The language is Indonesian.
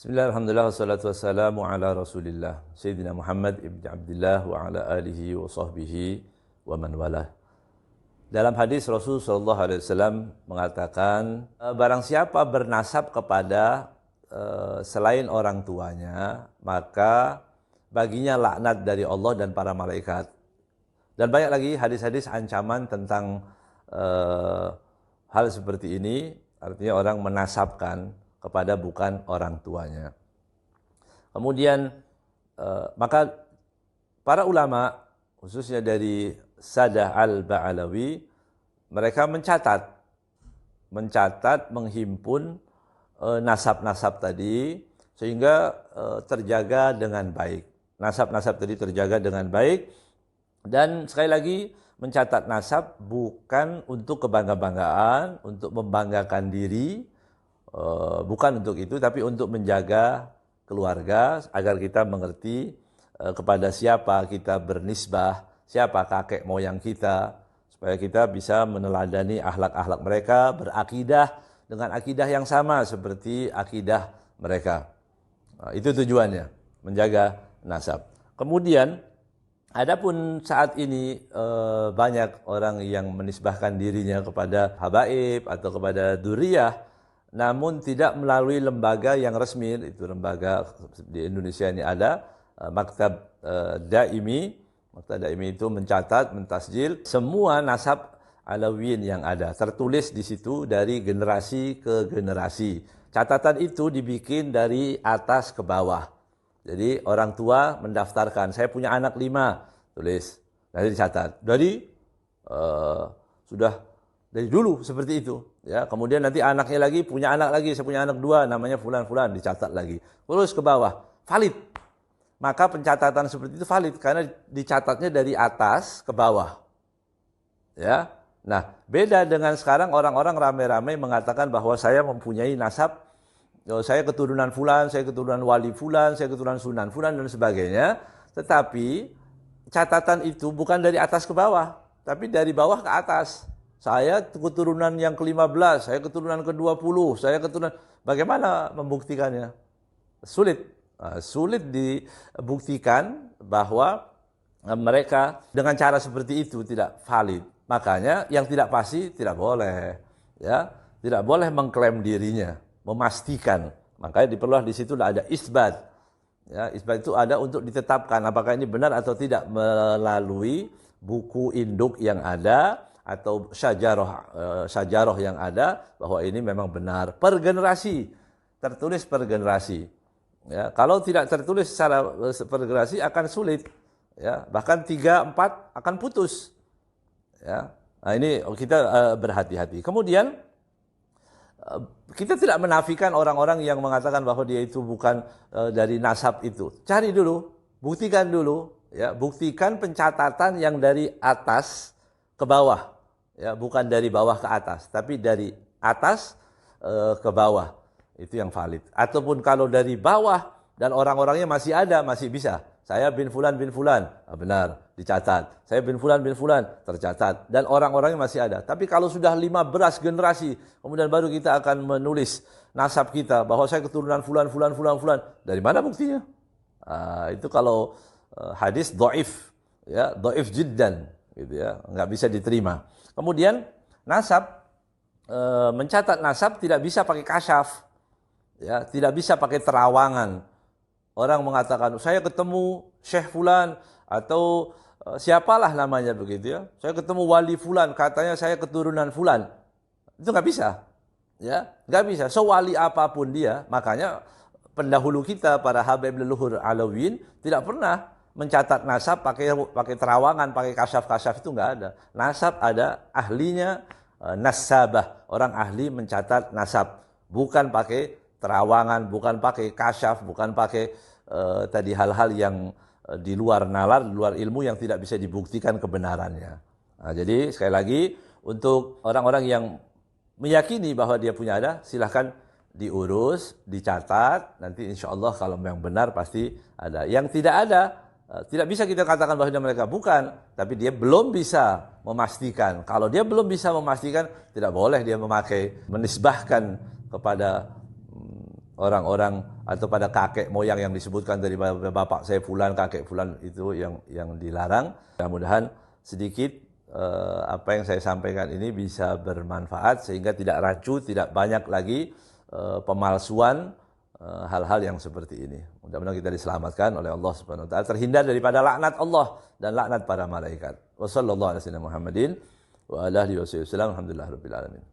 Bismillah, alhamdulillah, wassalatu wassalamu ala rasulillah Sayyidina Muhammad ibn Abdullah wa ala alihi wa sahbihi wa man walah. Dalam hadis Rasulullah SAW mengatakan, barang siapa bernasab kepada selain orang tuanya, maka baginya laknat dari Allah dan para malaikat. Dan banyak lagi hadis-hadis ancaman tentang hal seperti ini, artinya orang menasabkan kepada bukan orang tuanya. Kemudian maka para ulama khususnya dari Sadah Al-Ba'alawi mereka mencatat, menghimpun nasab-nasab tadi sehingga terjaga dengan baik. Nasab-nasab tadi terjaga dengan baik, dan sekali lagi mencatat nasab bukan untuk kebangga-banggaan, untuk membanggakan diri, bukan untuk itu, tapi untuk menjaga keluarga agar kita mengerti kepada siapa kita bernisbah, siapa kakek moyang kita, supaya kita bisa meneladani akhlak-akhlak mereka, berakidah dengan akidah yang sama seperti akidah mereka. Itu tujuannya, menjaga nasab. Kemudian adapun saat ini banyak orang yang menisbahkan dirinya kepada habaib atau kepada duriyah, namun tidak melalui lembaga yang resmi. Itu lembaga di Indonesia ini ada Maktab Daimi. Maktab Daimi itu mencatat, mentasjil semua nasab Alawiyin yang ada, tertulis di situ dari generasi ke generasi. Catatan itu dibikin dari atas ke bawah. Jadi orang tua mendaftarkan, saya punya anak 5, tulis, nanti dicatat. Dari sudah dari dulu seperti itu, ya. Kemudian nanti anaknya lagi punya anak lagi, saya punya anak 2, namanya fulan-fulan, dicatat lagi. Terus ke bawah, valid. Maka pencatatan seperti itu valid karena dicatatnya dari atas ke bawah. Ya. Nah, beda dengan sekarang orang-orang rame-rame mengatakan bahwa saya mempunyai nasab, saya keturunan fulan, saya keturunan wali fulan, saya keturunan sunan fulan dan sebagainya. Tetapi catatan itu bukan dari atas ke bawah, tapi dari bawah ke atas. Saya keturunan yang ke-15, saya keturunan ke-20, saya keturunan. Bagaimana membuktikannya? Sulit. Sulit dibuktikan bahwa mereka dengan cara seperti itu tidak valid. Makanya yang tidak pasti tidak boleh, ya, tidak boleh mengklaim dirinya, memastikan. Makanya diperlukan di situ ada isbat. Ya, isbat itu ada untuk ditetapkan apakah ini benar atau tidak melalui buku induk yang ada atau syajarah yang ada bahwa ini memang benar per generasi, tertulis per generasi. Ya, kalau tidak tertulis secara per generasi akan sulit, ya, bahkan 3, 4 akan putus. Ya. Nah, ini kita berhati-hati. Kemudian kita tidak menafikan orang-orang yang mengatakan bahwa dia itu bukan dari nasab itu. Cari dulu, buktikan dulu, ya, buktikan pencatatan yang dari atas ke bawah, ya, bukan dari bawah ke atas, tapi dari atas ke bawah, itu yang valid. Ataupun kalau dari bawah dan orang-orangnya masih ada, masih bisa. Saya bin fulan, benar, dicatat. Saya bin fulan, tercatat. Dan orang-orangnya masih ada. Tapi kalau sudah 15 generasi, kemudian baru kita akan menulis nasab kita bahwa saya keturunan fulan. Dari mana buktinya? Itu kalau hadis dhaif, ya, dhaif jiddan, gitu ya, nggak bisa diterima. Kemudian nasab, mencatat nasab tidak bisa pakai kasyaf, ya, tidak bisa pakai terawangan. Orang mengatakan saya ketemu Syekh fulan atau siapalah namanya begitu, ya, saya ketemu wali fulan, katanya saya keturunan fulan. Itu nggak bisa, ya, nggak bisa. Sewali apapun dia, makanya pendahulu kita para habaib leluhur Alawiyin tidak pernah mencatat nasab pakai terawangan, pakai kasyaf-kasyaf, itu nggak ada. Nasab ada ahlinya, nasabah, orang ahli mencatat nasab, bukan pakai terawangan, bukan pakai kasyaf, bukan pakai tadi hal-hal yang di luar nalar, di luar ilmu yang tidak bisa dibuktikan kebenarannya. Nah, jadi sekali lagi untuk orang-orang yang meyakini bahwa dia punya ada, silahkan diurus, dicatat, nanti insya Allah kalau memang benar pasti ada. Yang tidak ada, tidak bisa kita katakan bahwa mereka bukan, tapi dia belum bisa memastikan. Kalau dia belum bisa memastikan, tidak boleh dia menisbahkan kepada orang-orang atau pada kakek moyang yang disebutkan dari bapak saya fulan, kakek fulan, itu yang dilarang. Mudah-mudahan sedikit apa yang saya sampaikan ini bisa bermanfaat sehingga tidak rancu, tidak banyak lagi pemalsuan hal-hal yang seperti ini. Mudah-mudahan kita diselamatkan oleh Allah Subhanahu wa taala, terhindar daripada laknat Allah dan laknat para malaikat. Wassallallahu ala sayyidina Muhammadin wa ala alihi wasallam. Alhamdulillahirabbil alamin.